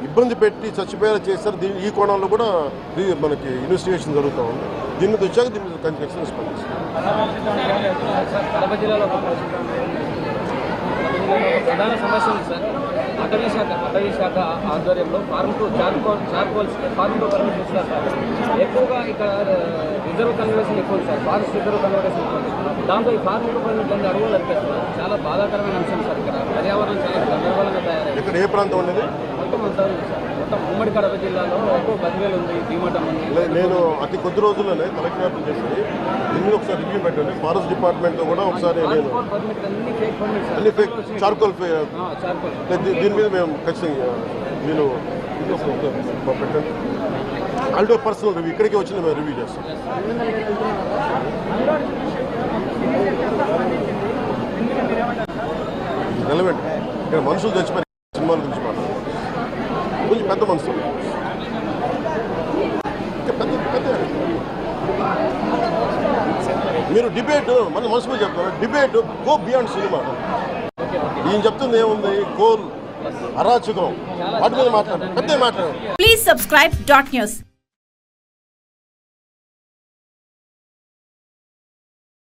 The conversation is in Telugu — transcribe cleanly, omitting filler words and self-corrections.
ఇబ్బంది పెట్టి చచ్చిపోయేలా చేస్తారు. దీని ఈ కోణంలో కూడా మనకి ఇన్వెస్టిగేషన్ జరుగుతూ ఉంది. దీన్ని వచ్చాక దీన్ని ఖచ్చితంగా స్పందిస్తారు. ప్రధాన సమస్య ఉంది సార్. అటవీ శాఖ ఆధ్వర్యంలో form two charcoals form two permit ఇస్తారు సార్. ఎక్కువగా ఇక్కడ రిజర్వ్ కన్వర్షన్ ఎక్కువ సార్, ఫారెస్ట్ రిజర్వ్ కన్వర్షన్ ఎక్కువ. దాంతో ఈ ఫార్మ్ టు పర్మిట్ అన్ని అడుగులు నడిపేస్తున్నారు. చాలా బాధాకరమైన అంశం సార్. ఇక్కడ పర్యావరణం చాలా గందరగోళంగా తయారైంది. ఇక్కడ ఏ ప్రాంతం అనేది మొత్తం అంతా ఉంది సార్. మొత్తం ఉమ్మడి కడప జిల్లాలో ఎక్కువ 10,000 ఉంది, దీమటం ఉంది. నేను అతి కొద్ది రోజుల్లోనే కలెక్టర్ చేసి దీన్ని ఒకసారి రివ్యూ పెట్టండి. ఫారెస్ట్ డిపార్ట్మెంట్ కూడా ఒకసారి నేను అన్ని ఫేక్ చార్కోల్ దీని మీద మేము ఖచ్చితంగా నేను పెట్టండి. ఆల్టో పర్సనల్ రివ్యూ ఇక్కడికి వచ్చి మేము రివ్యూ చేస్తాం. రెలవెంట్ ఇక్కడ మనుషులు చచ్చిపోయి సినిమాల గురించి మాట్లాడారు. కొంచెం పెద్ద మనుషులు పెద్ద మీరు డిబేట్ మన మనసులో చెప్తారు. Debate go beyond cinema. ఈయన చెప్తుంది ఏముంది, కోల్ అరాచకం వాటి మీద మాట్లాడారు. పెద్ద మాట్లాడారు. Please subscribe .news.